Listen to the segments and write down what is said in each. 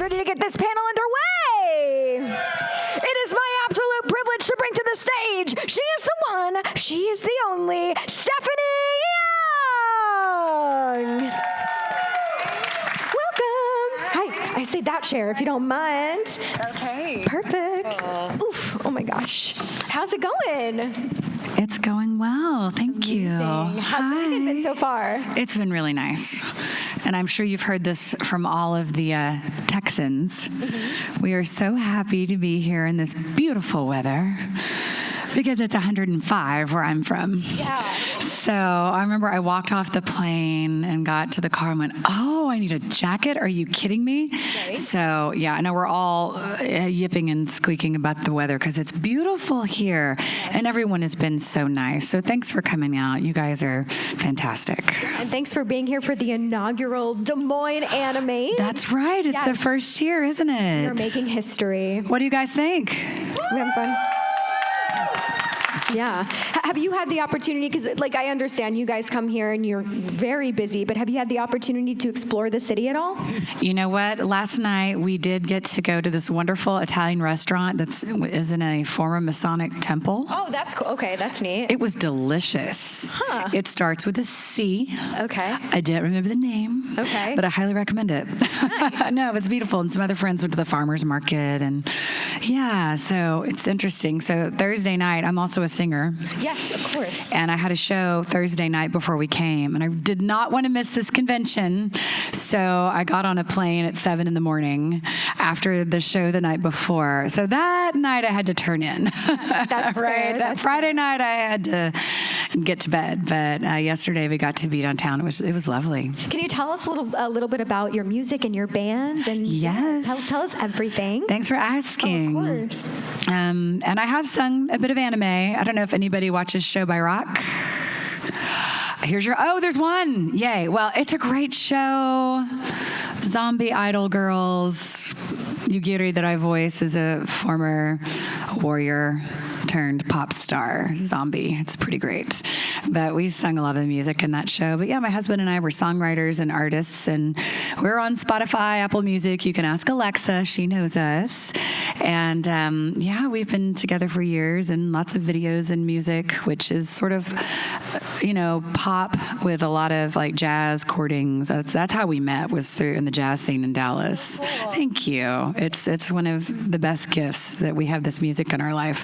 ready to get this panel underway. It is my absolute privilege to bring to the stage. She is the one, she is the only, Stephanie Young. Welcome. Hi, I say that chair if you don't mind. Okay. Perfect. Oof, oh my gosh. How's it going? It's going well. Thank you. How's the weekend been so far? It's been really nice. And I'm sure you've heard this from all of the Texans. Mm-hmm. We are so happy to be here in this beautiful weather because it's 105 where I'm from. Yeah. So I remember I walked off the plane and got to the car and went, oh, I need a jacket? Are you kidding me? Right. So yeah, I know we're all yipping and squeaking about the weather because it's beautiful here. And everyone has been so nice. So thanks for coming out. You guys are fantastic. And thanks for being here for the inaugural Des Moines Animate. That's right. It's the first year, isn't it? We're making history. What do you guys think? We having fun? Yeah. Have you had the opportunity, because I understand you guys come here and you're very busy, but have you had the opportunity to explore the city at all? You know what? Last night we did get to go to this wonderful Italian restaurant that is in a former Masonic temple. Oh, that's cool. Okay, that's neat. It was delicious. Huh. It starts with a C. Okay. I didn't remember the name. Okay. But I highly recommend it. Nice. No, it's beautiful. And some other friends went to the farmer's market. And yeah, so it's interesting. So Thursday night, I'm also a singer. Yes, of course. And I had a show Thursday night before we came, and I did not want to miss this convention, so I got on a plane at 7 a.m. after the show the night before. So that night I had to turn in. That's right. fair. That Friday night I had to get to bed, but yesterday we got to be downtown. It was lovely. Can you tell us a little bit about your music and your band? And yes. Tell us everything. Thanks for asking. Oh, of course. And I have sung a bit of anime. I don't know if anybody watches Show by Rock. There's one. Yay. Well, it's a great show. Zombie idol girls. Yugiri that I voice is a former warrior turned pop star zombie. It's pretty great. But we sung a lot of the music in that show. But yeah, my husband and I were songwriters and artists, and we're on Spotify, Apple Music. You can ask Alexa. She knows us. And yeah, we've been together for years, and lots of videos and music, which is sort of, pop with a lot of like jazz chordings. That's how we met, was through in the jazz scene in Dallas. Cool. Thank you. It's one of the best gifts that we have this music in our life.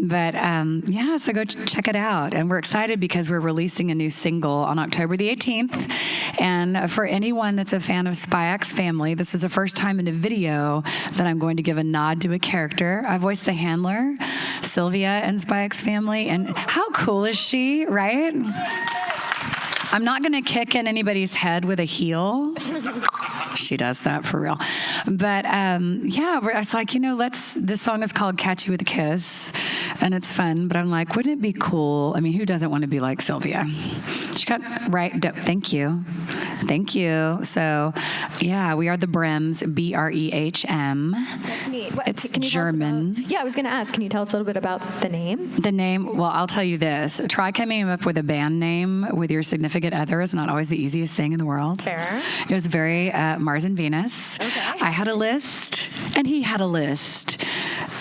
But yeah, so go check it out. And we're excited because we're releasing a new single on October the 18th. And for anyone that's a fan of Spy X Family, this is the first time in a video that I'm going to give a nod to a character. I voiced the handler, Sylvia, in Spy X Family. And how cool is she, right? I'm not going to kick in anybody's head with a heel. She does that for real. But yeah, it's like, this song is called Catch You With a Kiss, and it's fun. But I'm like, wouldn't it be cool? I mean, who doesn't want to be like Sylvia? She got right. Thank you. So yeah, we are the Brems, Brehm. That's neat. It's can you German. I was going to ask, can you tell us a little bit about the name? The name, well, I'll tell you this. Try coming up with a band name with your significant other is not always the easiest thing in the world. Fair. It was very Mars and Venus. Okay. I had a list, and he had a list.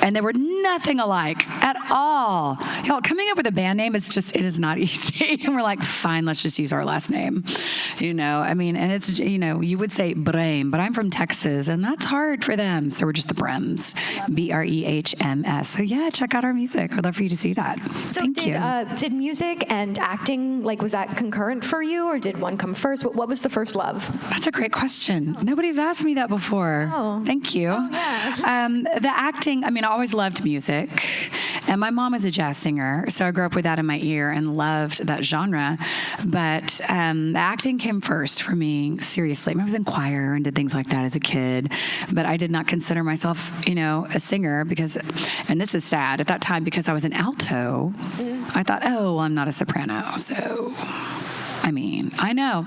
And they were nothing alike at all. Coming up with a band name, it is not easy. And we're like, fine, let's just use our last name. And it's, you would say Brehm, but I'm from Texas, and that's hard for them. So we're just the Brems, Brehms. So yeah, check out our music. I'd love for you to see that. So Thank you. Did music and acting, was that concurrent for you, or did one come first? What was the first love? That's a great question. Nobody's asked me that before. Oh. Thank you. Oh, yeah. The acting, I always loved music. And my mom was a jazz singer, so I grew up with that in my ear and loved that genre. But the acting came first for me, seriously. I was in choir and did things like that as a kid. But I did not consider myself, a singer because, and this is sad, at that time because I was an alto, I thought, I'm not a soprano, so I mean, I know.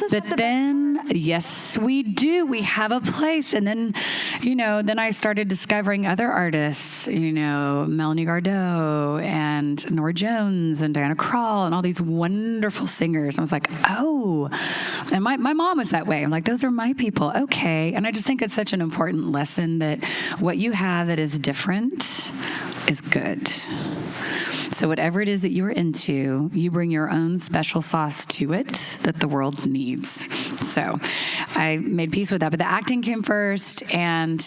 But then, yes, we do. We have a place. And then, then I started discovering other artists, Melanie Gardot and Nora Jones and Diana Krall and all these wonderful singers. I was like, oh, and my mom was that way. I'm like, those are my people. Okay. And I just think it's such an important lesson that what you have that is different is good. So whatever it is that you're into, you bring your own special sauce to it that the world needs. So I made peace with that. But the acting came first. And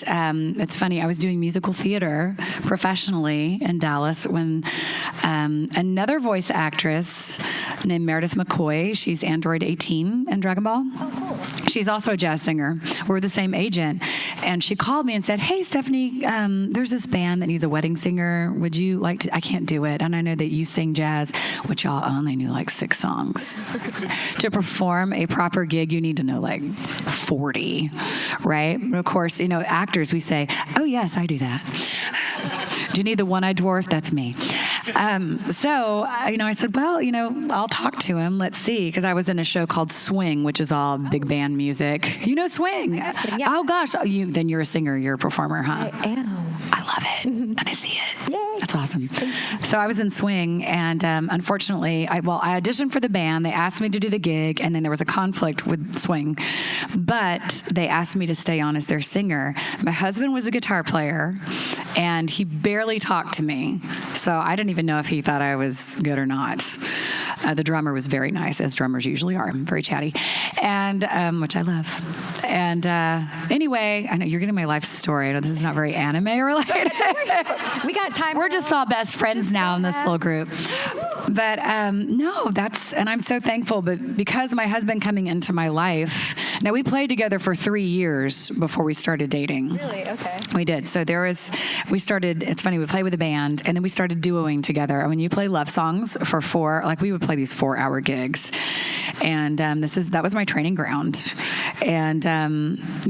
it's funny, I was doing musical theater professionally in Dallas when another voice actress named Meredith McCoy, she's Android 18 in Dragon Ball. Oh, cool. She's also a jazz singer. We're the same agent. And she called me and said, hey, Stephanie, there's this band that needs a wedding singer. Would you like to? I can't do it. And I know that you sing jazz, which y'all only knew like 6 songs. To perform a proper gig, you need to know like 40, right? Of course, actors, we say, oh, yes, I do that. Do you need the one-eyed dwarf? That's me. So, I said, well, I'll talk to him. Let's see. Because I was in a show called Swing, which is all big band music. You know Swing? I know Swing, yeah. Oh, gosh. Then you're a singer. You're a performer, huh? I am. I love it. And I see it. Yay. That's awesome. So I was in Swing, and unfortunately, I auditioned for the band. They asked me to do the gig, and then there was a conflict with Swing. But they asked me to stay on as their singer. My husband was a guitar player, and he barely talked to me. So I didn't even know if he thought I was good or not. The drummer was very nice, as drummers usually are, very chatty, and which I love. And anyway, I know you're getting my life story. I know this is not very anime related. We got time. We're just all best friends now in this little group. But no, and I'm so thankful. But because my husband coming into my life, now we played together for 3 years before we started dating. Really? Okay. We did. So we started, it's funny, we played with a band, and then we started duoing together. And when you play love songs for we would play these 4-hour gigs. And that was my training ground. And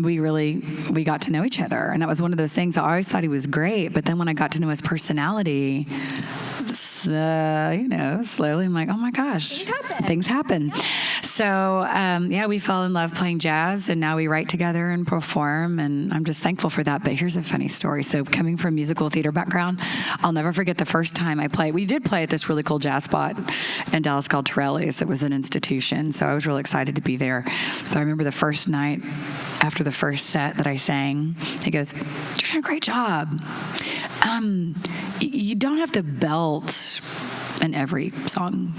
we got to know each other. And that was one of those things. I always thought he was great. But then when I got to know his personality, slowly I'm like, oh my gosh, things happen. Yeah. So, we fell in love playing jazz, and now we write together and perform, and I'm just thankful for that. But here's a funny story. So coming from a musical theater background, I'll never forget the first time I played. We did play at this really cool jazz spot in Dallas called Torelli's. It was an institution, so I was really excited to be there. So I remember the first night after the first set that I sang, he goes, you're doing a great job. You don't have to belt in every song.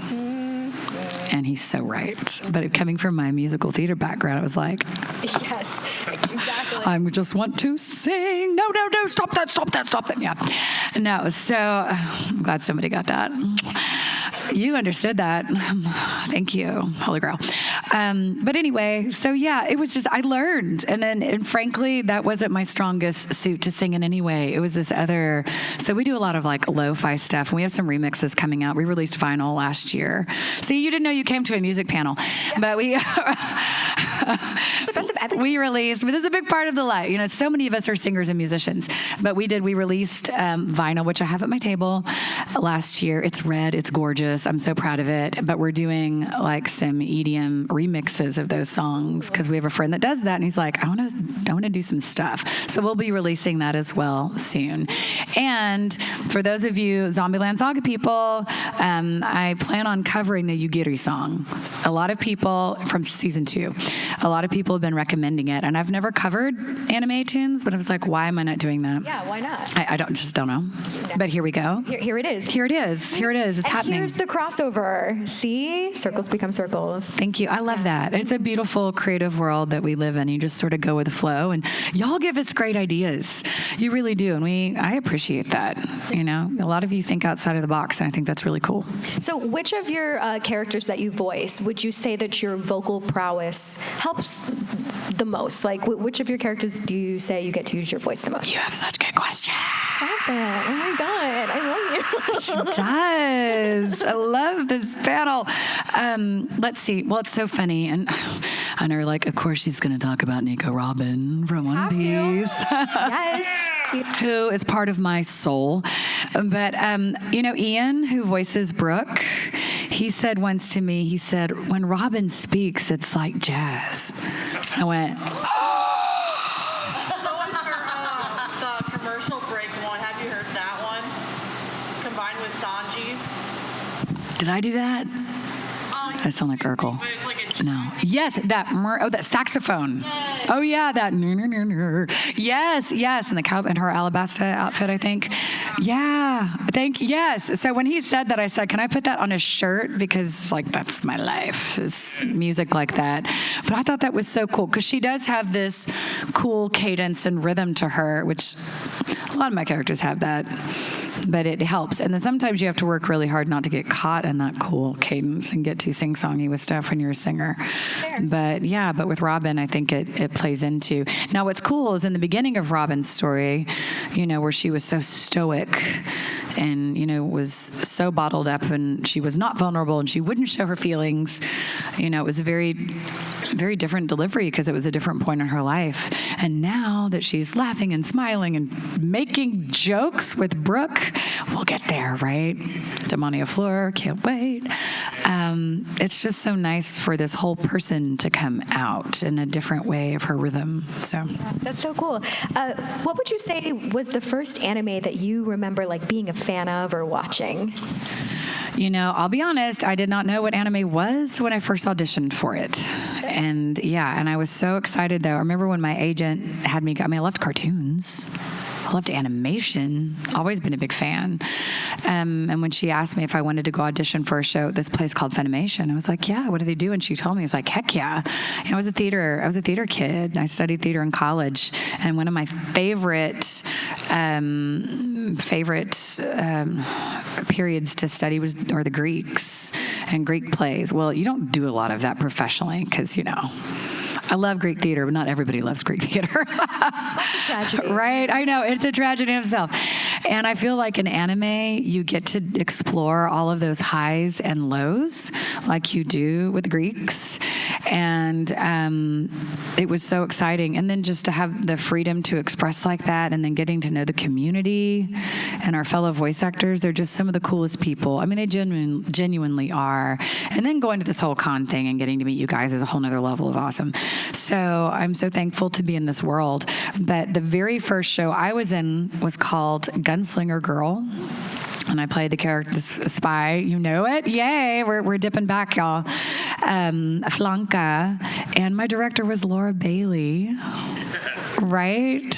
And he's so right. But coming from my musical theater background, it was like, yes, exactly. I just want to sing. No, stop that. Yeah. No, so I'm glad somebody got that. You understood that. Thank you, Holy Grail. But anyway, so it was just, I learned. And frankly, that wasn't my strongest suit to sing in anyway. It was this other, so we do a lot of like lo-fi stuff. And we have some remixes coming out. We released vinyl last year. See, you didn't know you came to a music panel, but we released, but this is a big part of the life. So many of us are singers and musicians, but we released vinyl, which I have at my table last year. It's red, it's gorgeous. I'm so proud of it. But we're doing like some EDM remixes of those songs because we have a friend that does that, and he's like, I want to do some stuff. So we'll be releasing that as well soon. And for those of you Zombieland Saga people, I plan on covering the Yugiri song. A lot of people from season 2, a lot of people have been recommending it, and I've never covered anime tunes, but I was like, why am I not doing that? Yeah, why not? I don't know. But here we go. Here it is. Here it is. It's happening. Here's the crossover. See? Circles become circles. Thank you. I love that. It's a beautiful, creative world that we live in. You just sort of go with the flow, and y'all give us great ideas. You really do, and I appreciate that. A lot of you think outside of the box, and I think that's really cool. So which of your characters that you voice would you say that your vocal prowess helps the most? Like, which of your characters do you say you get to use your voice the most? You have such good questions. Stop it. Oh my God. I love you. She does. I love this panel. Let's see. Well, it's so funny. And they're like, of course she's going to talk about Nico Robin from One Piece. Yes. Who is part of my soul. But, Ian, who voices Brooke, he said once to me, he said, when Robin speaks, it's like jazz. I went, So was the commercial break one. Have you heard that one? Combined with Sanji's. did I do that? That sound like Urkel. But it's like a No. Yes, that saxophone. Oh yeah, that yes, and the cow in her alabaster outfit, I think. Yeah, yes. So when he said that, I said, "Can I put that on a shirt?" Because like that's my life, is music like that. But I thought that was so cool because she does have this cool cadence and rhythm to her, which a lot of my characters have that. But it helps. And then sometimes you have to work really hard not to get caught in that cool cadence and get too sing-songy with stuff when you're a singer. Fair. But with Robin, I think it plays into. Now, what's cool is in the beginning of Robin's story, where she was so stoic and, was so bottled up and she was not vulnerable and she wouldn't show her feelings. It was a very, very different delivery because it was a different point in her life. And now that she's laughing and smiling and making jokes with Brooke, we'll get there, right? Demonia Fleur, can't wait. It's just so nice for this whole person to come out in a different way of her rhythm. So That's so cool. What would you say was the first anime that you remember like being a fan of or watching? I'll be honest, I did not know what anime was when I first auditioned for it. And I was so excited though. I remember when my agent had me, I loved cartoons. I loved animation, always been a big fan. And when she asked me if I wanted to go audition for a show at this place called Funimation, I was like, yeah, what do they do? And she told me, I was like, heck yeah. I was a theater kid. I studied theater in college. And one of my favorite periods to study was the Greeks and Greek plays. Well, you don't do a lot of that professionally because, I love Greek theater, but not everybody loves Greek theater. Tragedy. Right? I know. It's a tragedy in itself. And I feel like in anime, you get to explore all of those highs and lows like you do with Greeks. And it was so exciting. And then just to have the freedom to express like that and then getting to know the community and our fellow voice actors, they're just some of the coolest people. They genuinely are. And then going to this whole con thing and getting to meet you guys is a whole nother level of awesome. So I'm so thankful to be in this world. But the very first show I was in was called Gunslinger Girl. And I played the character, the spy. You know it? Yay. We're dipping back, y'all. Flanka. And my director was Laura Bailey. Right?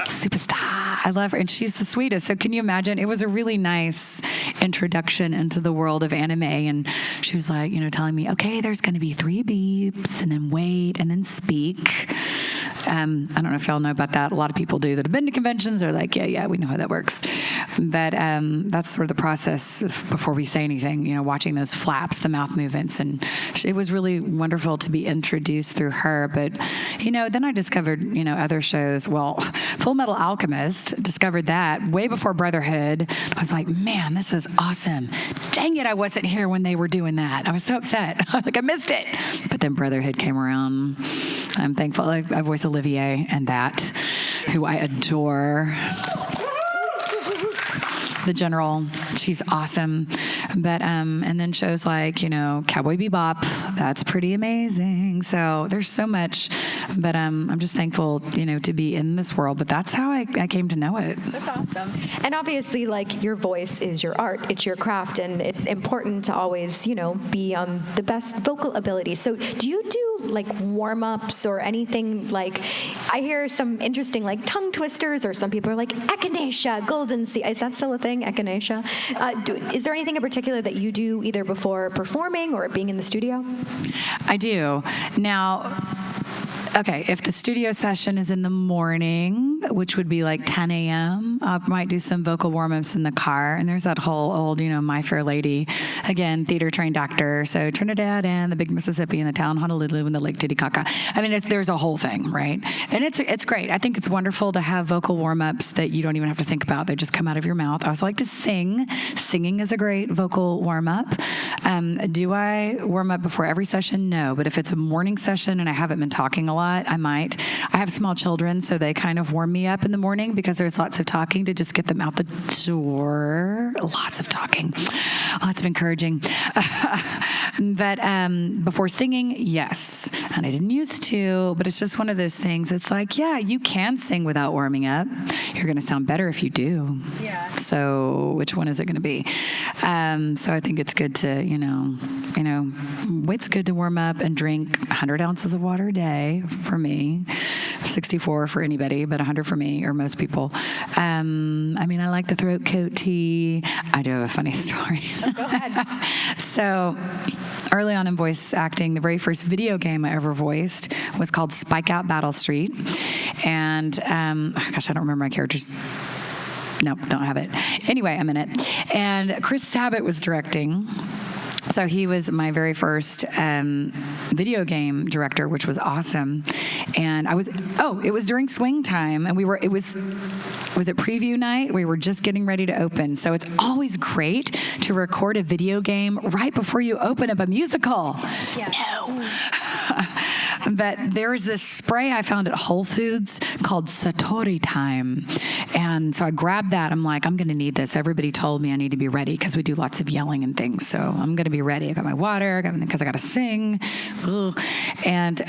Superstar. I love her. And she's the sweetest. So can you imagine? It was a really nice introduction into the world of anime. And she was like, telling me, okay, there's going to be 3 beeps and then wait and then speak. I don't know if y'all know about that. A lot of people do that have been to conventions are like, yeah, we know how that works. But that's sort of the process before we say anything, watching those flaps, the mouth movements. And it was really wonderful to be introduced through her. But, then I discovered, other shows. Well, Fullmetal Alchemist, discovered that way before Brotherhood. I was like, man, this is awesome. Dang it, I wasn't here when they were doing that. I was so upset. Like, I missed it. But then Brotherhood came around. I'm thankful. I voice Olivier and that, who I adore. The general, she's awesome. But and then shows like Cowboy Bebop, that's pretty amazing. So there's so much, but I'm just thankful to be in this world. But that's how I came to know it. That's awesome. And obviously, like, your voice is your art, it's your craft, and it's important to always be on the best vocal ability. So do you do like warm-ups or anything? Like, I hear some interesting like tongue twisters, or some people are like echinacea, golden sea. Is that still a thing, echinacea? Is there anything in particular that you do either before performing or being in the studio? I do. Now, okay, if the studio session is in the morning, which would be like 10 a.m., I might do some vocal warm-ups in the car. And there's that whole old, My Fair Lady, again, theater-trained actor. So Trinidad and the Big Mississippi and the town Honolulu and the Lake Titicaca. There's a whole thing, right? And it's great. I think it's wonderful to have vocal warm-ups that you don't even have to think about. They just come out of your mouth. I also like to sing. Singing is a great vocal warm-up. Do I warm up before every session? No. But if it's a morning session and I haven't been talking a lot, lot, I might. I have small children, so they kind of warm me up in the morning because there's lots of talking to just get them out the door. Lots of talking, lots of encouraging. But before singing, yes. And I didn't used to, but it's just one of those things. It's like, yeah, you can sing without warming up. You're going to sound better if you do. Yeah. So which one is it going to be? So I think it's good to, it's good to warm up and drink 100 ounces of water a day for me. 64 for anybody, but 100 for me or most people. I like the throat coat tea. I do have a funny story. Oh, go ahead. So early on in voice acting, the very first video game I ever voiced was called Spike Out Battle Street. And, I don't remember my characters. Nope, don't have it. Anyway, I'm in it. And Chris Sabat was directing. So he was my very first video game director, which was awesome. And it was during swing time, and was it preview night? We were just getting ready to open. So it's always great to record a video game right before you open up a musical. Yeah. No. But there's this spray I found at Whole Foods called Satori Time. And so I grabbed that. I'm like, I'm going to need this. Everybody told me I need to be ready because we do lots of yelling and things. So I'm going to be ready. I got my water because I got to sing. Ugh. And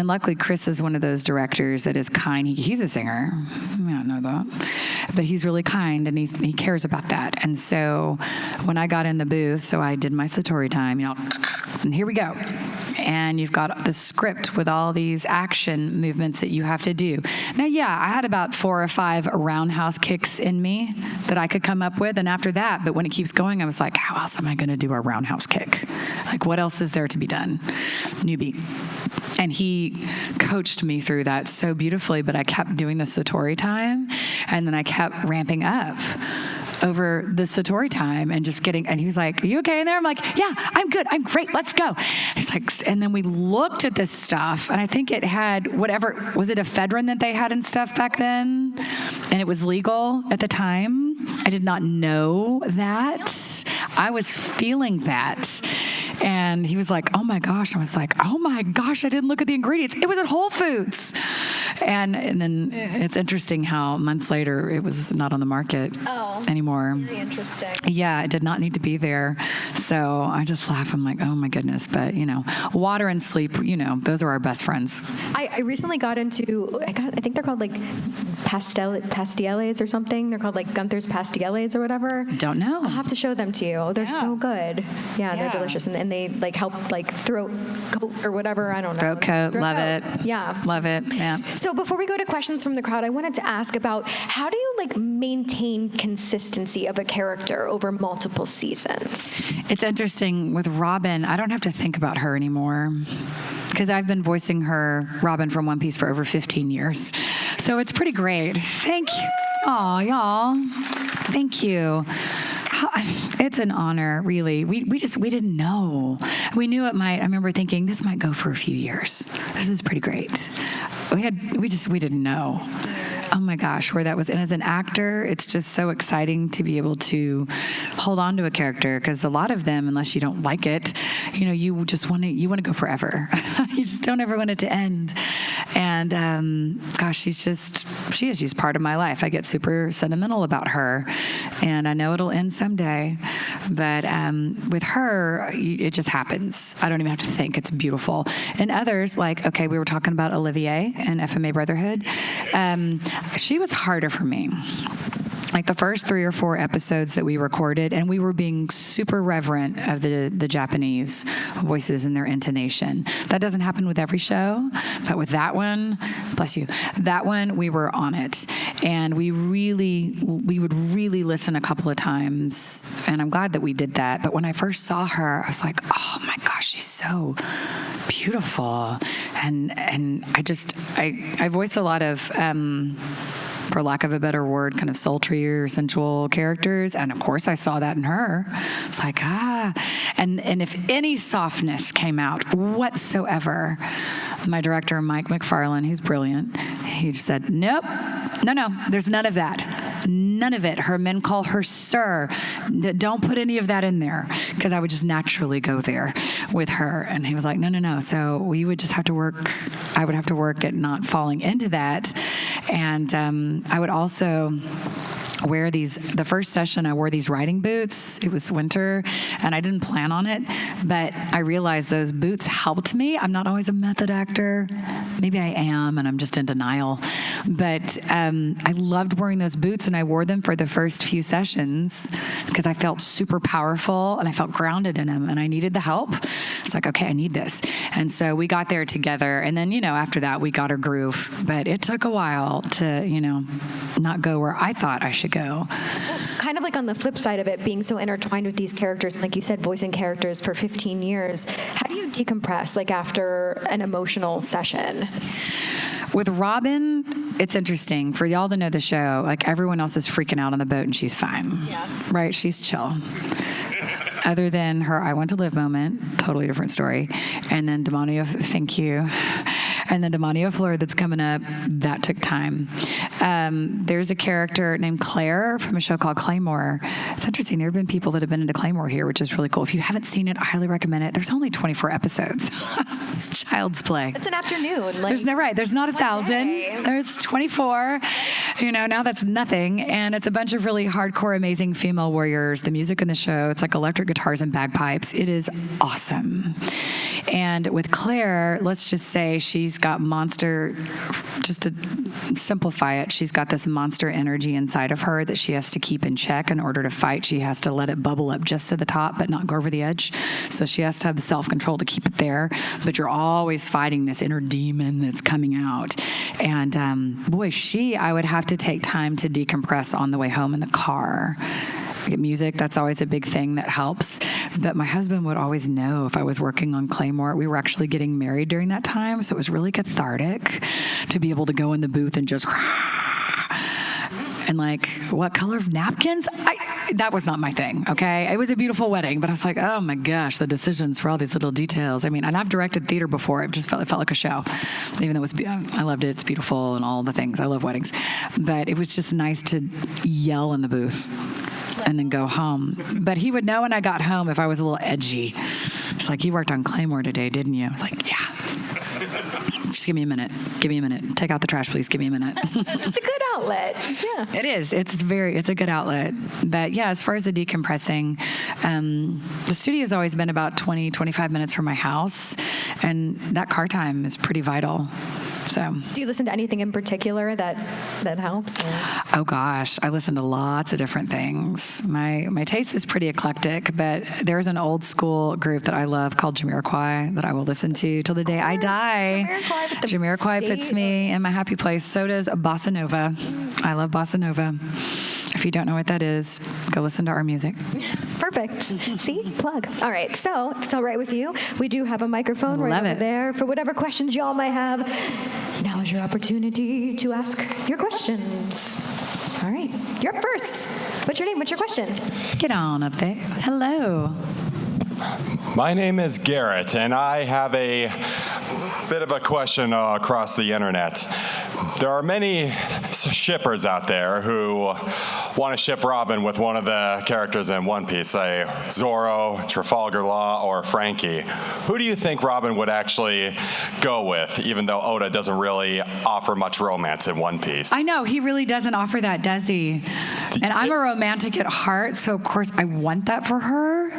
luckily, Chris is one of those directors that is kind. He's a singer. I don't know that. But he's really kind, and he cares about that. And so when I got in the booth, so I did my Satori Time, and here we go. And you've got the script with all these action movements that you have to do. Now, yeah, I had about 4 or 5 roundhouse kicks in me that I could come up with. And after that, but when it keeps going, I was like, how else am I going to do a roundhouse kick? Like, what else is there to be done? Newbie. And he coached me through that so beautifully, but I kept doing the Satori Time, and then I kept ramping up over the Satori Time and just and he was like, are you okay in there? I'm like, yeah, I'm good. I'm great. Let's go. It's like, and then we looked at this stuff, and I think it had was it ephedrine that they had and stuff back then? And it was legal at the time. I did not know that. I was feeling that. And he was like, oh my gosh. I was like, oh my gosh, I didn't look at the ingredients. It was at Whole Foods. And then it's interesting how months later it was not on the market anymore. Very interesting. Yeah, it did not need to be there. So I just laugh. I'm like, oh my goodness. But, water and sleep, those are our best friends. I recently got into, I think they're called like pastilles or something. They're called like Gunther's pastilles or whatever. Don't know. I'll have to show them to you. They're so good. Yeah, they're delicious. And they like help like throat coat or whatever. I don't know. Throat coat. Love it. Yeah. Love it. Yeah. So before we go to questions from the crowd, I wanted to ask about how do you like maintain consistency of a character over multiple seasons? It's interesting with Robin. I don't have to think about her anymore because I've been voicing her, Robin from One Piece, for over 15 years. So it's pretty great. Thank you. Aw, y'all. Thank you. It's an honor, really. We didn't know. We knew it might. I remember thinking this might go for a few years. This is pretty great. We didn't know. Oh my gosh, where that was. And as an actor, it's just so exciting to be able to hold on to a character, because a lot of them, unless you don't like it, you just want to go forever. You just don't ever want it to end. And gosh, she's part of my life. I get super sentimental about her, and I know it'll end someday. But with her, it just happens. I don't even have to think. It's beautiful. And others, like, we were talking about Olivier and FMA Brotherhood. She was harder for me. Like the first 3 or 4 episodes that we recorded, and we were being super reverent of the Japanese voices and their intonation. That doesn't happen with every show, but with that one, bless you, that one, we were on it. And we would really listen a couple of times, and I'm glad that we did that. But when I first saw her, I was like, oh my gosh, she's so beautiful. And I voice a lot of, for lack of a better word, kind of sultry or sensual characters. And of course I saw that in her. It's like, and if any softness came out whatsoever, my director, Mike McFarlane, who's brilliant, he said, nope, no, there's none of that. None of it. Her men call her sir. Don't put any of that in there, because I would just naturally go there with her. And he was like, no. So we would just have to work. I would have to work at not falling into that. And I would also wear the first session, I wore these riding boots. It was winter, and I didn't plan on it, but I realized those boots helped me. I'm not always a method actor. Maybe I am, and I'm just in denial. But I loved wearing those boots, and I wore them for the first few sessions because I felt super powerful, and I felt grounded in them, and I needed the help. It's like, okay, I need this. And so we got there together, and then, after that, we got our groove. But it took a while to, not go where I thought I should go. Kind of like on the flip side of it, being so intertwined with these characters, like you said, voicing characters for 15 years, how do you decompress, like after an emotional session? With Robin, it's interesting. For y'all to know the show, like everyone else is freaking out on the boat and she's fine. Yeah. Right? She's chill. Other than her I want to live moment, totally different story. And then Demonio, thank you. And then Demonio Fleur that's coming up, that took time. There's a character named Clare from a show called Claymore. It's interesting. There have been people that have been into Claymore here, which is really cool. If you haven't seen it, I highly recommend it. There's only 24 episodes. It's child's play. It's an afternoon. Like, There's not 1,000. There's 24. Now that's nothing. And it's a bunch of really hardcore, amazing female warriors. The music in the show, it's like electric guitars and bagpipes. It is awesome. And with Claire, let's just say she's got just to simplify it, she's got this monster energy inside of her that she has to keep in check in order to fight. She has to let it bubble up just to the top, but not go over the edge. So she has to have the self-control to keep it there. But you're always fighting this inner demon that's coming out. And I would have to take time to decompress on the way home in the car. Music, that's always a big thing that helps. But my husband would always know if I was working on Claymore. We were actually getting married during that time, so it was really cathartic to be able to go in the booth and just and like, what color of napkins? That was not my thing, okay? It was a beautiful wedding, but I was like, oh my gosh, the decisions for all these little details. I mean, and I've directed theater before. It felt like a show, even though I loved it. It's beautiful and all the things. I love weddings. But it was just nice to yell in the booth and then go home. But he would know when I got home if I was a little edgy. It's like, you worked on Claymore today, didn't you? I was like, yeah. Just give me a minute. Give me a minute. Take out the trash, please. Give me a minute. It's a good outlet. Yeah. It is. It's a good outlet. But yeah, as far as the decompressing, the studio's always been about 20, 25 minutes from my house. And that car time is pretty vital. So, do you listen to anything in particular that helps? Or? Oh gosh, I listen to lots of different things. My taste is pretty eclectic, but there's an old school group that I love called Jamiroquai that I will listen to till the day I die. Jamiroquai puts me in my happy place. So does Bossa Nova. I love Bossa Nova. If you don't know what that is, go listen to our music. Perfect. See? Plug. All right. So, if it's all right with you, we do have a microphone right over there for whatever questions y'all might have. Now is your opportunity to ask your questions. All right. You're up first. What's your name? What's your question? Get on up there. Hello. My name is Garrett, and I have a bit of a question across the internet. There are many shippers out there who want to ship Robin with one of the characters in One Piece, say Zoro, Trafalgar Law, or Frankie. Who do you think Robin would actually go with, even though Oda doesn't really offer much romance in One Piece? I know, he really doesn't offer that, does he? And I'm a romantic at heart, so of course I want that for her.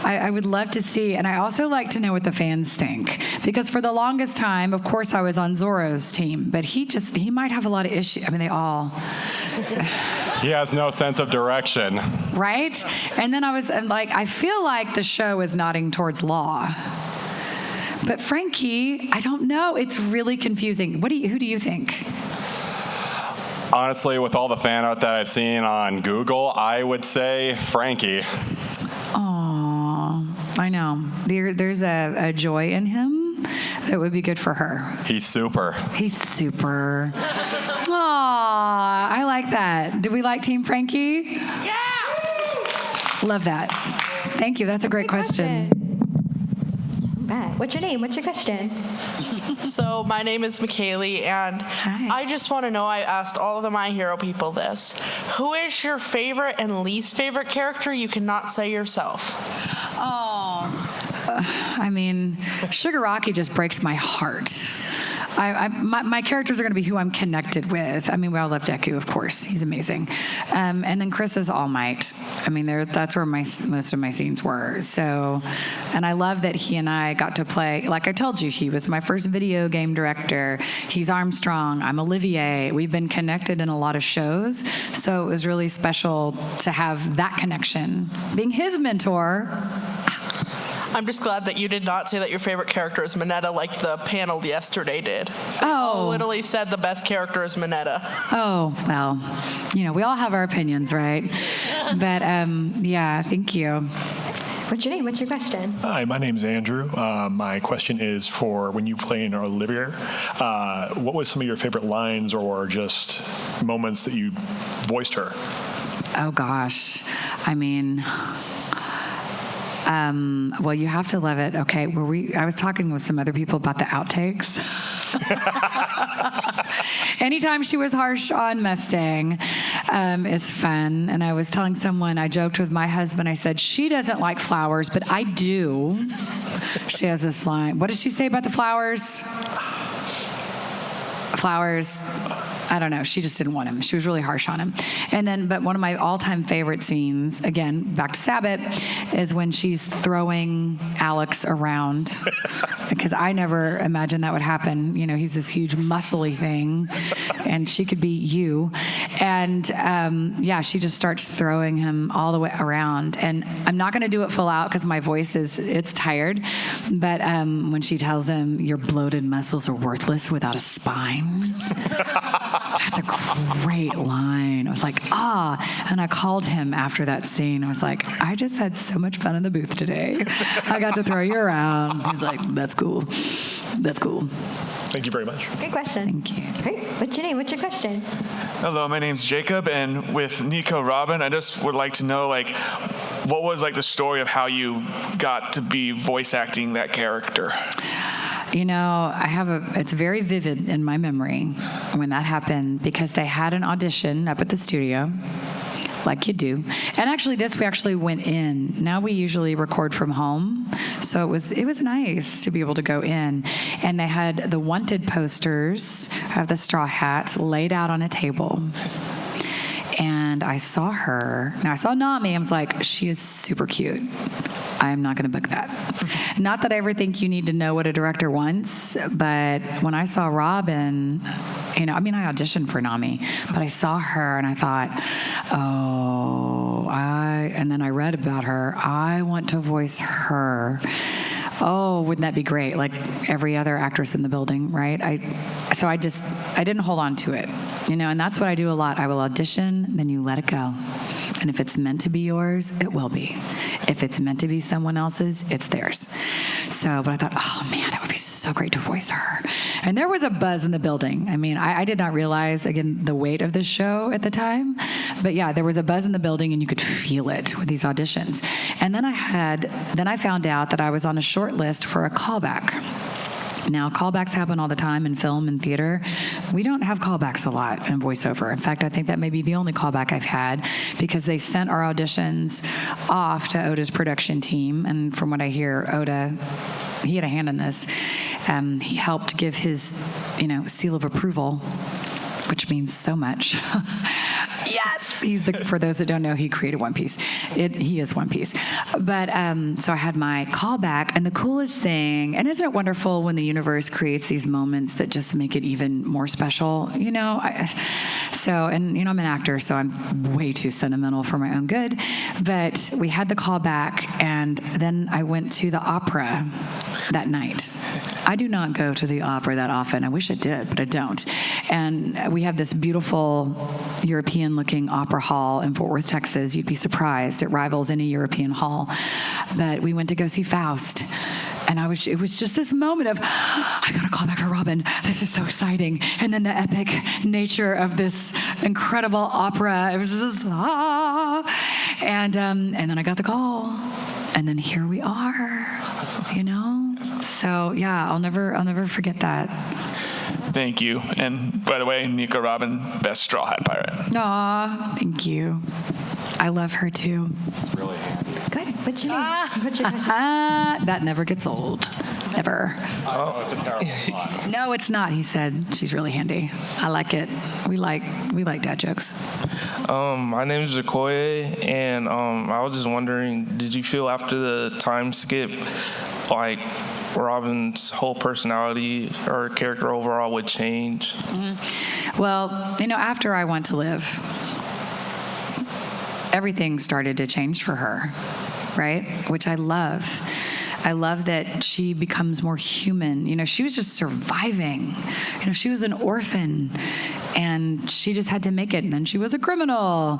I would love to see, and I also like to know what the fans think, because for the longest time, of course, I was on Zoro's team, but he might have a lot of issues. I mean, they all. He has no sense of direction. Right? And then I feel like the show is nodding towards Law. But Frankie, I don't know. It's really confusing. Who do you think? Honestly, with all the fan art that I've seen on Google, I would say Frankie. I know. There's a joy in him that would be good for her. He's super. Aw, I like that. Do we like Team Frankie? Yeah! Love that. Thank you. That's a great question. right. What's your name? What's your question? So my name is McKaylee, and Hi. I just want to know, I asked all of the My Hero people this. Who is your favorite and least favorite character you cannot say yourself? I mean, Shigaraki just breaks my heart. My characters are going to be who I'm connected with. I mean, we all love Deku, of course. He's amazing. And then Chris is All Might. I mean, that's where most of my scenes were. So, and I love that he and I got to play. Like I told you, he was my first video game director. He's Armstrong. I'm Olivier. We've been connected in a lot of shows. So it was really special to have that connection. Being his mentor. I'm just glad that you did not say that your favorite character is Mineta like the panel yesterday did. Oh. Literally said the best character is Mineta. Oh, well, we all have our opinions, right? But yeah, thank you. What's your name? What's your question? Hi, my name's Andrew. My question is for when you play in Olivia, what was some of your favorite lines or just moments that you voiced her? Oh, gosh. I mean... well, you have to love it. Okay, I was talking with some other people about the outtakes. Anytime she was harsh on Mustang, it's fun. And I was telling someone, I joked with my husband, I said, she doesn't like flowers, but I do. She has this line. What did she say about the flowers? Flowers. I don't know. She just didn't want him. She was really harsh on him. And then, but one of my all-time favorite scenes, again, back to Sabbath, is when she's throwing Alex around. Because I never imagined that would happen. He's this huge muscly thing, and she could be you. And yeah, she just starts throwing him all the way around. And I'm not going to do it full out because my voice it's tired. But when she tells him, your bloated muscles are worthless without a spine. That's a great line. I was like, and I called him after that scene. I was like, I just had so much fun in the booth today. I got to throw you around. He's like, that's cool. That's cool. Thank you very much. Great question. Thank you. Great. What's your name? What's your question? Hello, my name's Jacob, and with Nico Robin, I just would like to know, what was the story of how you got to be voice acting that character? It's very vivid in my memory when that happened because they had an audition up at the studio, like you do. And actually, we actually went in. Now we usually record from home, so it was nice to be able to go in. And they had the wanted posters of the straw hats laid out on a table. And I saw her. Now I saw Nami. I was like, she is super cute. I am not going to book that. Not that I ever think you need to know what a director wants, but when I saw Robin, I auditioned for Nami, but I saw her and I thought, and then I read about her. I want to voice her. Oh, wouldn't that be great? Like every other actress in the building, right? I didn't hold on to it, and that's what I do a lot. I will audition, then you let it go. And if it's meant to be yours, it will be. If it's meant to be someone else's, it's theirs. But I thought, oh man, it would be so great to voice her. And there was a buzz in the building. I did not realize, again, the weight of the show at the time. But yeah, there was a buzz in the building and you could feel it with these auditions. And then I found out that I was on a short list for a callback. Now, callbacks happen all the time in film and theater. We don't have callbacks a lot in voiceover. In fact, I think that may be the only callback I've had because they sent our auditions off to Oda's production team. And from what I hear, Oda, he had a hand in this. He helped give his, seal of approval, which means so much. Yes, for those that don't know, he created One Piece. He is One Piece. But so I had my callback, and the coolest thing, and isn't it wonderful when the universe creates these moments that just make it even more special? I'm an actor, so I'm way too sentimental for my own good. But we had the callback, and then I went to the opera that night. I do not go to the opera that often. I wish I did, but I don't. And we have this beautiful European-looking opera hall in Fort Worth, Texas. You'd be surprised. It rivals any European hall. But we went to go see Faust. And it was just this moment of, I got to call back for Robin. This is so exciting. And then the epic nature of this incredible opera. It was just, And then I got the call. And then here we are, So yeah, I'll never forget that. Thank you. And by the way, Nico Robin, best Straw Hat Pirate. Aw, thank you. I love her too. Really handy. Good. What's your name? What's your question? That never gets old. Never. I know it's a terrible slot. No, it's not. He said she's really handy. I like it. We like dad jokes. My name is Jacoye, and I was just wondering, did you feel after the time skip, like Robin's whole personality or character overall would change? Well, after I Went to Live, everything started to change for her, right? Which I love. I love that she becomes more human. She was just surviving. She was an orphan, and she just had to make it. And then she was a criminal.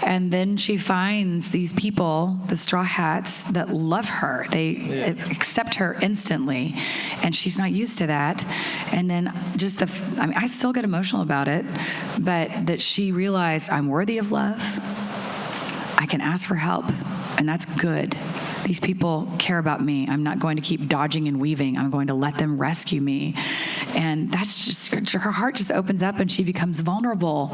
And then she finds these people, the Straw Hats, that love her. They accept her instantly, and she's not used to that. And then just I still get emotional about it, but that she realized, I'm worthy of love. I can ask for help, and that's good. These people care about me. I'm not going to keep dodging and weaving. I'm going to let them rescue me. And that's just, her heart just opens up and she becomes vulnerable.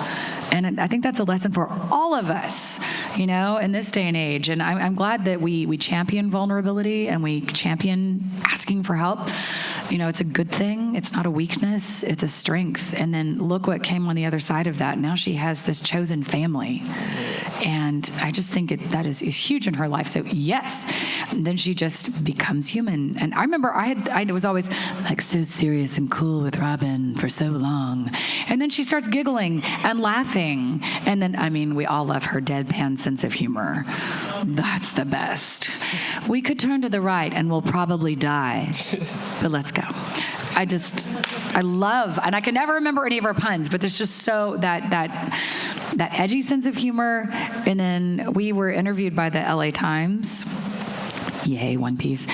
And I think that's a lesson for all of us, in this day and age. And I'm glad that we champion vulnerability and we champion asking for help. It's a good thing. It's not a weakness. It's a strength. And then look what came on the other side of that. Now she has this chosen family. And I just think that is huge in her life. So yes, and then she just becomes human. And I remember I was always like so serious and cool with Robin for so long. And then she starts giggling and laughing. And then, we all love her deadpan sense of humor. That's the best. We could turn to the right and we'll probably die. But let's go. I love, and I can never remember any of her puns, but there's just so that edgy sense of humor. And then we were interviewed by the LA Times. Yay, One Piece.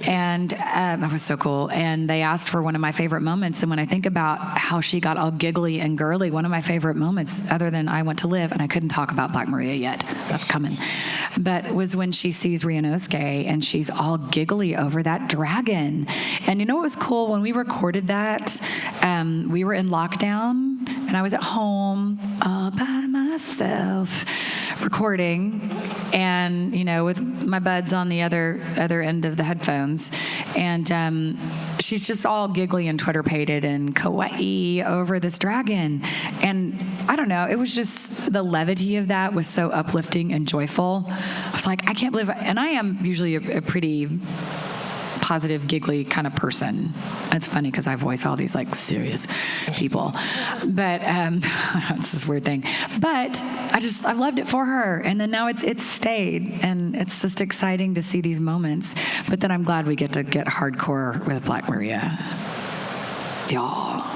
And that was so cool. And they asked for one of my favorite moments. And when I think about how she got all giggly and girly, one of my favorite moments, other than I Went to Live, and I couldn't talk about Black Maria yet, that's coming, but was when she sees Ryunosuke and she's all giggly over that dragon. And what was cool? When we recorded that, we were in lockdown and I was at home all by myself recording, and with my buds on the other end of the headphones, and she's just all giggly and Twitter-pated and kawaii over this dragon. And I don't know, it was just the levity of that was so uplifting and joyful. I was like, I can't believe and I am usually a pretty positive, giggly kind of person. It's funny because I voice all these like serious people, but it's this weird thing. But I loved it for her, and then now it's stayed, and it's just exciting to see these moments. But then I'm glad we get to get hardcore with Black Maria, y'all.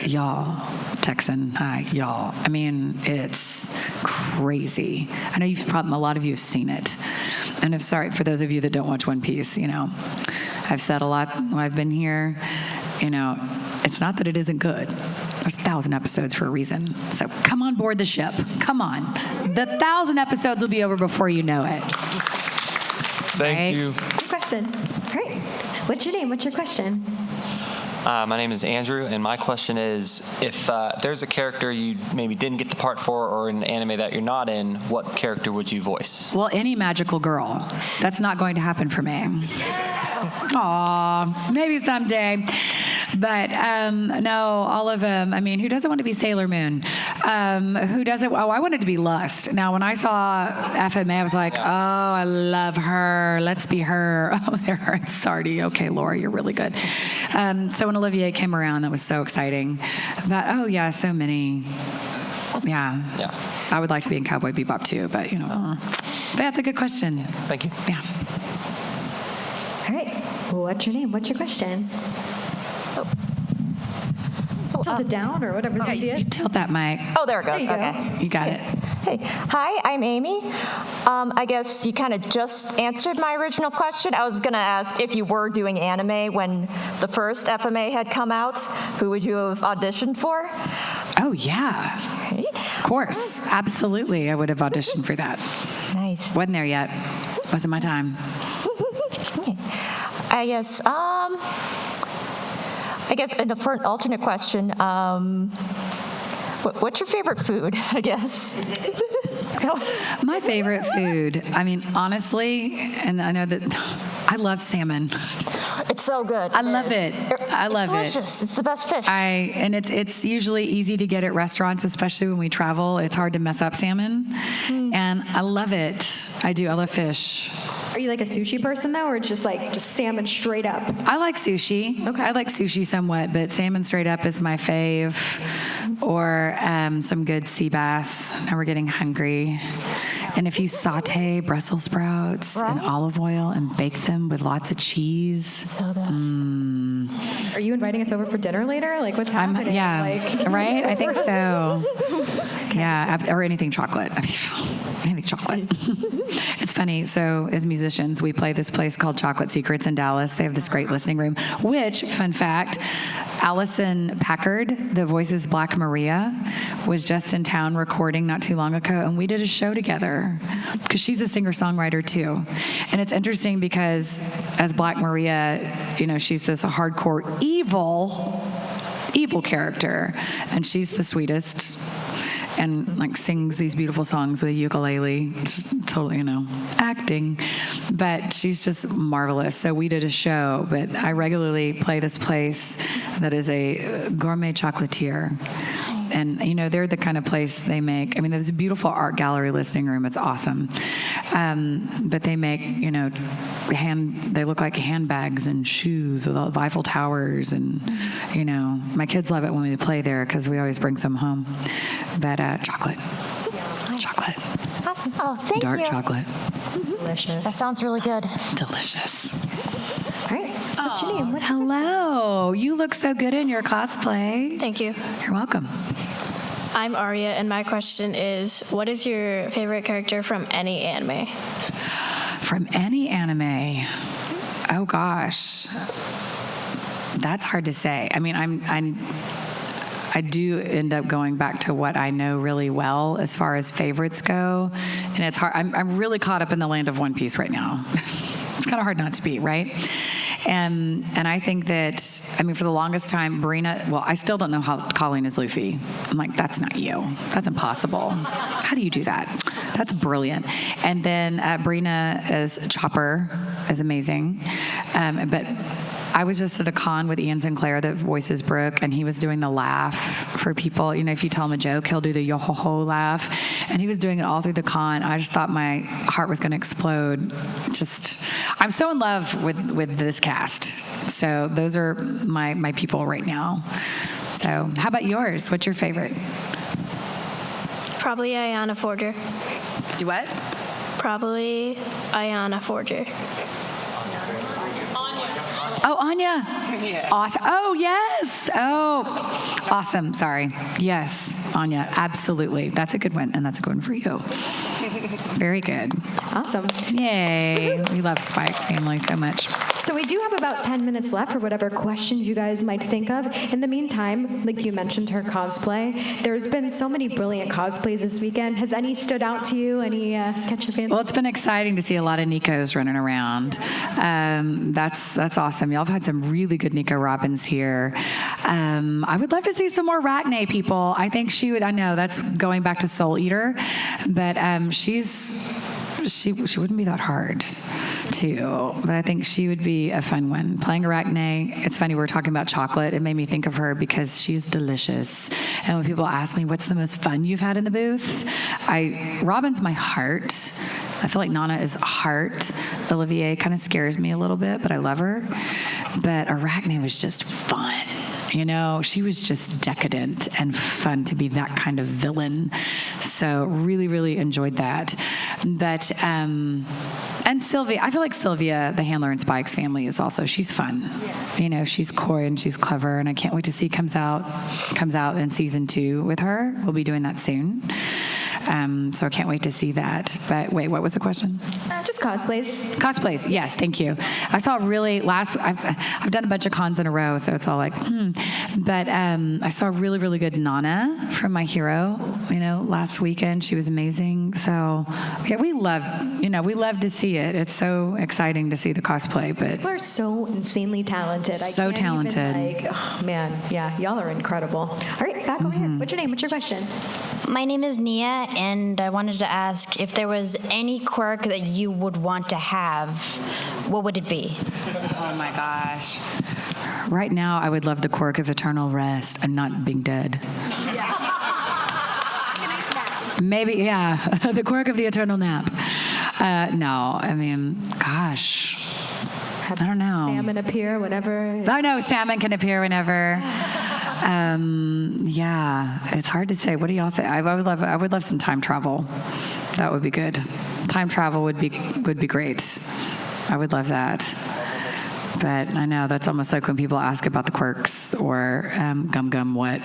Y'all, Texan, hi, y'all. It's crazy. I know a lot of you have seen it. And I'm sorry for those of you that don't watch One Piece, I've said a lot while I've been here. It's not that it isn't good. There's 1,000 episodes for a reason. So come on board the ship. Come on. The 1,000 episodes will be over before you know it. Thank you. Good question. Great. What's your name? What's your question? My name is Andrew, and my question is, if there's a character you maybe didn't get the part for or an anime that you're not in, what character would you voice? Well, any magical girl. That's not going to happen for me. Aw, maybe someday. But no, all of them. Who doesn't want to be Sailor Moon? Who doesn't? Oh, I wanted to be Lust. Now, when I saw FMA, I was like, oh, I love her. Let's be her. Oh, there, it's Sardi. Okay, Laura, you're really good. So when Olivier came around, that was so exciting. But oh yeah, so many. Yeah. I would like to be in Cowboy Bebop too, but But that's a good question. Thank you. Yeah. All right. What's your name? What's your question? Tilt it down or whatever. Yeah, you tilt that mic. Oh, there it goes. There you go. Okay. You got it. Hey. Hi, I'm Amy. I guess you kind of just answered my original question. I was going to ask if you were doing anime when the first FMA had come out, who would you have auditioned for? Oh, yeah. Okay. Of course. Absolutely. I would have auditioned for that. Nice. Wasn't there yet. Wasn't my time. I guess, I guess, and for an alternate question, what's your favorite food, I guess? My favorite food, I mean, honestly, and I know that I love salmon. It's so good. I love it. I love it. It's delicious. It's the best fish. And it's usually easy to get at restaurants, especially when we travel. It's hard to mess up salmon, and I love it. I do. I love fish. Are you like a sushi person though, or just salmon straight up? I like sushi. Okay. I like sushi somewhat, but salmon straight up is my fave. Or some good sea bass. Now we're getting hungry. And if you saute Brussels sprouts in olive oil and bake them with lots of cheese. So good. Are you inviting us over for dinner later? Like, what's happening? Right? I think so. Yeah, or anything chocolate. I mean, anything chocolate. It's funny. So as musicians, we play this place called Chocolate Secrets in Dallas. They have this great listening room, which, fun fact, Allison Packard, the Voices Black Maria, was just in town recording not too long ago, and we did a show together because she's a singer-songwriter too. And it's interesting because as Black Maria, she's this hardcore evil character, and she's the sweetest and sings these beautiful songs with a ukulele, just totally, acting. But she's just marvelous. So we did a show, but I regularly play this place that is a gourmet chocolatier. And, they're the kind of place they make, there's a beautiful art gallery listening room. It's awesome. But they make, they look like handbags and shoes with all the Eiffel Towers. And, my kids love it when we play there because we always bring some home. But chocolate. Chocolate. Awesome. Oh, thank you. Dark chocolate. Delicious. That sounds really good. Delicious. All right. What's your name? Hello. You look so good in your cosplay. Thank you. You're welcome. I'm Arya, and my question is, what is your favorite character from any anime? From any anime? Oh, gosh. That's hard to say. I do end up going back to what I know really well as far as favorites go, and it's hard. I'm really caught up in the land of One Piece right now. It's kind of hard not to be, right? And I think that, for the longest time, Brina, I still don't know how Colleen is Luffy. I'm like, that's not you. That's impossible. How do you do that? That's brilliant. And then Brina as Chopper is amazing. But I was just at a con with Ian Sinclair that voices Brooke, and he was doing the laugh for people. If you tell him a joke, he'll do the yo-ho-ho laugh. And he was doing it all through the con. I just thought my heart was going to explode. I'm so in love with this cast. So those are my people right now. So how about yours? What's your favorite? Probably Ayana Forger. Do what? Probably Ayana Forger. Oh, Anya. Yeah. Awesome. Oh, yes. Oh, awesome. Sorry. Yes, Anya. Absolutely. That's a good one. And that's a good one for you. Very good. Awesome. Yay. We love Spike's family so much. So we do have about 10 minutes left for whatever questions you guys might think of. In the meantime, like you mentioned her cosplay, there's been so many brilliant cosplays this weekend. Has any stood out to you? Any catch your fancy? Well, it's been exciting to see a lot of Nicos running around. That's awesome. Y'all have had some really good Nico Robbins here. I would love to see some more Arachne people. I think she would, I know that's going back to Soul Eater, but she wouldn't be that hard too, but I think she would be a fun one. Playing Arachne, it's funny, we were talking about chocolate. It made me think of her because she's delicious. And when people ask me, what's the most fun you've had in the booth? Robin's my heart. I feel like Nana is heart. Olivier kind of scares me a little bit, but I love her. But Arachne was just fun. She was just decadent and fun to be that kind of villain. So really, really enjoyed that. But, and Sylvia, I feel like Sylvia, the handler in Spike's family, is also, she's fun. She's coy and she's clever, and I can't wait to see comes out in season 2 with her. We'll be doing that soon. So I can't wait to see that. But wait, what was the question? Just cosplays. Cosplays, yes, thank you. I saw I've done a bunch of cons in a row, so it's all like, But I saw a really, really good Nana from My Hero, last weekend. She was amazing. So yeah, we love to see it. It's so exciting to see the cosplay. But People are so insanely talented. So talented. Oh man, yeah, y'all are incredible. All right, back over here. What's your name? What's your question? My name is Nia, and I wanted to ask if there was any quirk that you would want to have, what would it be? Oh my gosh. Right now, I would love the quirk of eternal rest and not being dead. Maybe, yeah, the quirk of the eternal nap. No, I mean, gosh, Have I don't know. Salmon appear whenever. I know salmon can appear whenever. Yeah, it's hard to say. What do y'all think? I would love some time travel. That would be good. Time travel would be great. I would love that. But I know that's almost like when people ask about the quirks or what,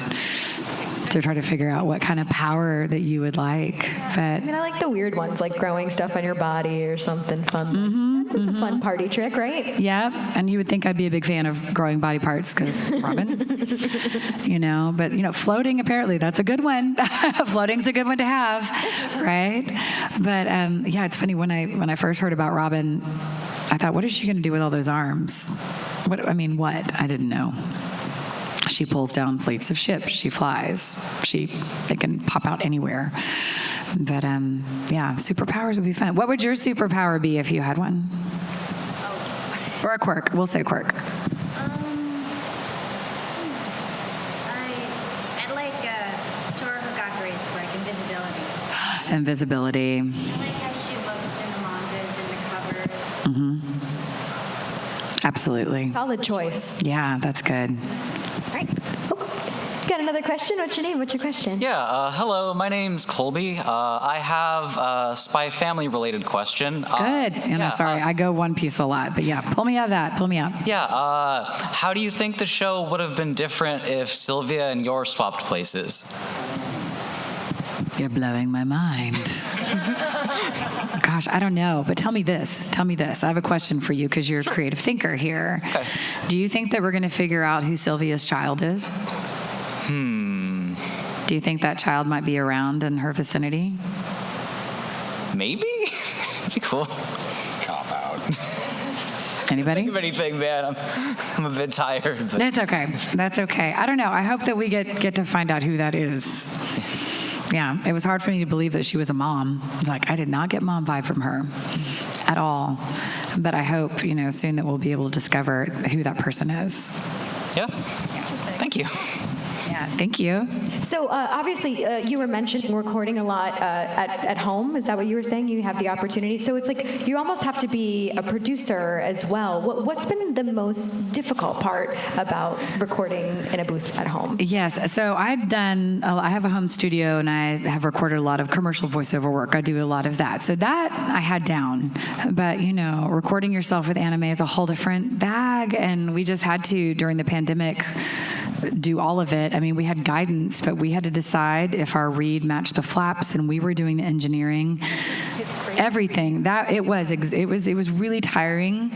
to try to figure out what kind of power that you would like. But I like the weird ones, like growing stuff on your body or something fun. It's a fun party trick, right? yeah, and you would think I'd be a big fan of growing body parts because Robin, But floating, apparently that's a good one. Floating's a good one to have, right? But yeah, it's funny when I first heard about Robin, I thought, what is she going to do with all those arms? What? I didn't know. She pulls down fleets of ships. She flies. They can pop out anywhere. But yeah, superpowers would be fun. What would your superpower be if you had one? Or a quirk? We'll say quirk. I'd like Towa Hagakure's quirk, invisibility. Invisibility. I like how she looks in the mangas and the covers. Absolutely. Solid choice. Yeah, that's good. All right. Got another question? What's your name? What's your question? Yeah, hello, my name's Colby. I have a Spy Family related question. Good. And I'm sorry, I go One Piece a lot, but yeah, pull me out of that. Pull me out. Yeah, how do you think the show would have been different if Sylvia and Yor swapped places? You're blowing my mind. Gosh, I don't know, but tell me this. I have a question for you because you're a creative thinker here. Okay. Do you think that we're going to figure out who Sylvia's child is? Do you think that child might be around in her vicinity? Maybe? That'd be cool. Cop out. Anybody? Think of anything, man. I'm a bit tired. But. That's okay. I don't know. I hope that we get to find out who that is. Yeah, it was hard for me to believe that she was a mom. Like, I did not get mom vibe from her at all. But I hope, soon that we'll be able to discover who that person is. Yeah. Thank you. Yeah, thank you. So obviously, you were mentioning recording a lot at home. Is that what you were saying? You have the opportunity. So it's like you almost have to be a producer as well. What's been the most difficult part about recording in a booth at home? Yes. So I have a home studio and I have recorded a lot of commercial voiceover work. I do a lot of that. So that I had down. But, recording yourself with anime is a whole different bag. And we just had to, during the pandemic, do all of it. We had guidance, but we had to decide if our read matched the flaps, and we were doing the engineering, everything. It was really tiring,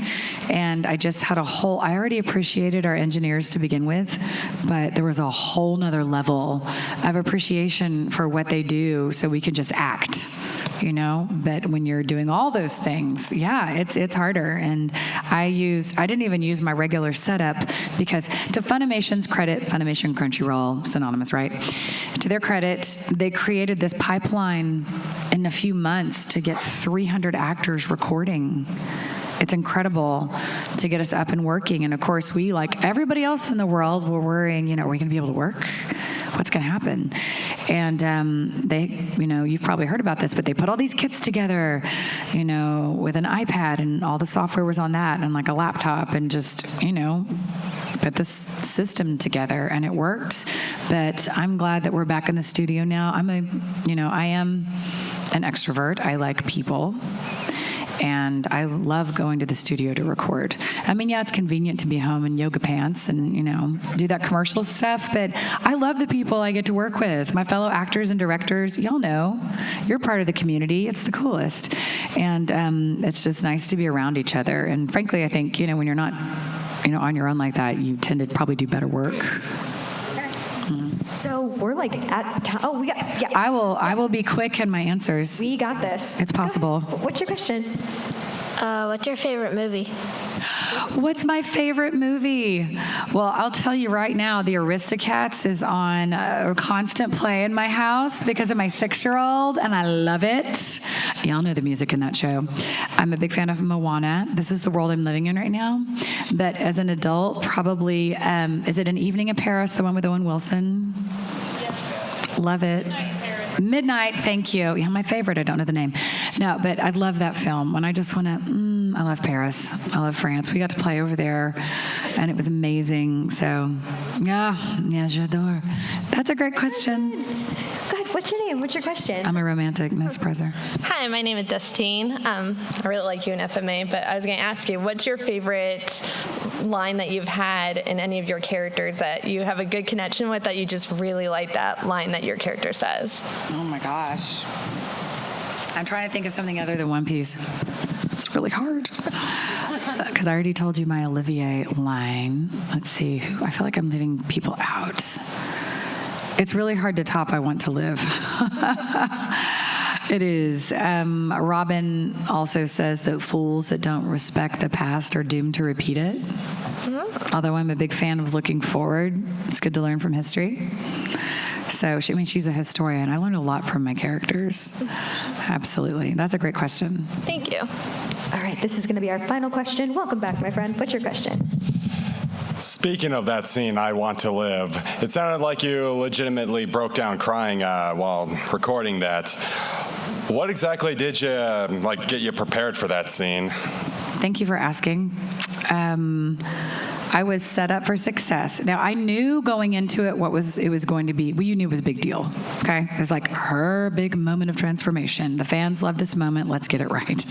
and I just had I already appreciated our engineers to begin with, but there was a whole nother level of appreciation for what they do, so we could just act. But when you're doing all those things, yeah, it's harder. And I didn't even use my regular setup because, to Funimation's credit, Funimation, Crunchyroll, synonymous, right? To their credit, they created this pipeline in a few months to get 300 actors recording. It's incredible to get us up and working. And of course, we, like everybody else in the world, were worrying, are we going to be able to work? What's going to happen? And they, you've probably heard about this, but they put all these kits together, with an iPad, and all the software was on that, and like a laptop, and just, put this system together, and it worked. But I'm glad that we're back in the studio now. I am an extrovert. I like people. and I love going to the studio to record. I mean, yeah, it's convenient to be home in yoga pants and, do that commercial stuff, but I love the people I get to work with. My fellow actors and directors, y'all know, you're part of the community. It's the coolest. And it's just nice to be around each other. And frankly, I think, when you're not, on your own like that, you tend to probably do better work. So we're like at time. Oh, we got, yeah. I will be quick in my answers. We got this. It's possible. What's your question? What's your favorite movie? What's my favorite movie? Well, I'll tell you right now, The Aristocats is on a constant play in my house because of my 6-year-old, and I love it. Y'all know the music in that show. I'm a big fan of Moana. This is the world I'm living in right now. But as an adult, probably, is it An Evening in Paris, the one with Owen Wilson? Yes. Love it. Midnight, thank you. Yeah, my favorite, I don't know the name. No, but I love that film. When I just want to, I love Paris. I love France. We got to play over there, and it was amazing. So, yeah, j'adore. That's a great question. Go ahead, what's your name? What's your question? I'm a romantic, no surpriser. Hi, my name is Destine. I really like you in FMA, but I was going to ask you, what's your favorite line that you've had in any of your characters that you have a good connection with, that you just really like that line that your character says? Oh my gosh. I'm trying to think of something other than One Piece. It's really hard. Because I already told you my Olivier line. Let's see. I feel like I'm leaving people out. It's really hard to top I Want to Live. It is. Robin also says that fools that don't respect the past are doomed to repeat it. Mm-hmm. Although I'm a big fan of looking forward, it's good to learn from history. So, she's a historian. I learned a lot from my characters. Absolutely. That's a great question. Thank you. All right, this is going to be our final question. Welcome back, my friend. What's your question? Speaking of that scene, I Want to Live, it sounded like you legitimately broke down crying while recording that. What exactly did you get you prepared for that scene? Thank you for asking. I was set up for success. Now, I knew going into it it was going to be. Well, you knew it was a big deal, okay? It was like her big moment of transformation. The fans love this moment. Let's get it right.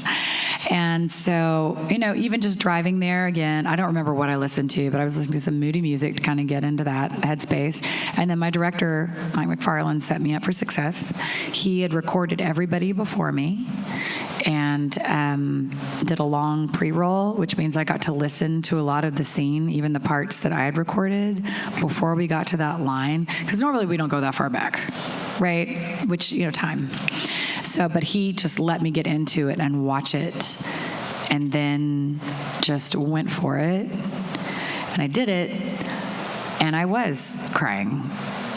And so, even just driving there, again, I don't remember what I listened to, but I was listening to some moody music to kind of get into that headspace. And then my director, Mike McFarland, set me up for success. He had recorded everybody before me and did a long pre-roll, which means I got to listen to a lot of the scene, even the parts that I had recorded before we got to that line, because normally we don't go that far back, right? Which, time. So, but he just let me get into it and watch it, and then just went for it, and I did it, and I was crying,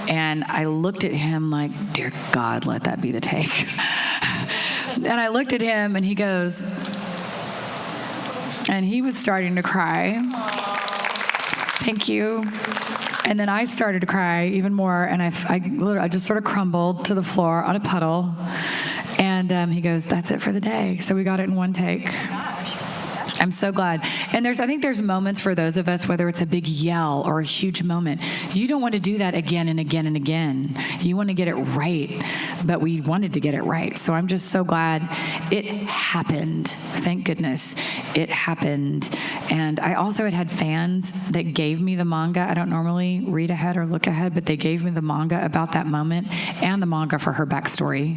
and I looked at him like, dear God, let that be the take. And I looked at him, and he goes, and he was starting to cry. Thank you. And then I started to cry even more, and I just sort of crumbled to the floor on a puddle. And he goes, that's it for the day. So we got it in one take. I'm so glad. And I think there's moments for those of us, whether it's a big yell or a huge moment, you don't want to do that again and again and again. You want to get it right, but we wanted to get it right. So I'm just so glad it happened. Thank goodness it happened. And I also had fans that gave me the manga. I don't normally read ahead or look ahead, but they gave me the manga about that moment and the manga for her backstory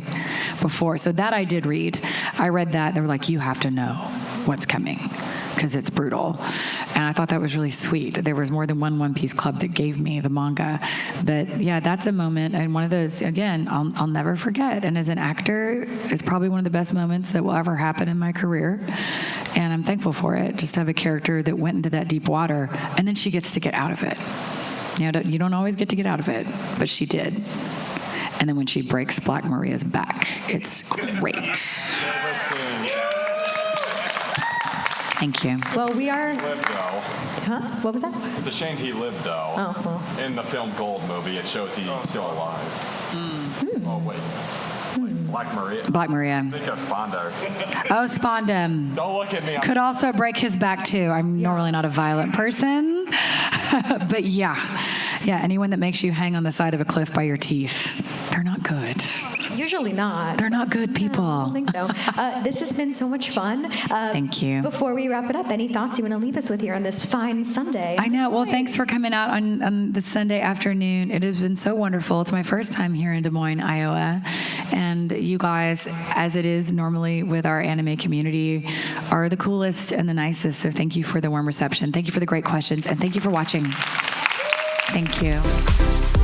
before. So that I did read. I read that. They were like, you have to know what's coming, because it's brutal. And I thought that was really sweet. There was more than one Piece club that gave me the manga. But yeah, that's a moment, and one of those, again, I'll never forget. And as an actor, it's probably one of the best moments that will ever happen in my career. And I'm thankful for it, just to have a character that went into that deep water, and then she gets to get out of it. You don't always get to get out of it, but she did. And then when she breaks Black Maria's back, it's great. Thank you. Well, we are. He lived, though. Huh? What was that? It's a shame he lived, though. Oh, well. In the film Gold movie, it shows he's still alive. Oh, wait. Black Maria. Black Maria. I think of Sponder. Oh, Spondem. Don't look at me. Could also break his back, too. I'm normally not a violent person. But yeah, anyone that makes you hang on the side of a cliff by your teeth, they're not good. Usually not. They're not good people. I don't think so. This has been so much fun. Thank you. Before we wrap it up, any thoughts you want to leave us with here on this fine Sunday? I know. Well, thanks for coming out on this Sunday afternoon. It has been so wonderful. It's my first time here in Des Moines, Iowa. And you guys, as it is normally with our anime community, are the coolest and the nicest. So thank you for the warm reception. Thank you for the great questions. And thank you for watching. Thank you.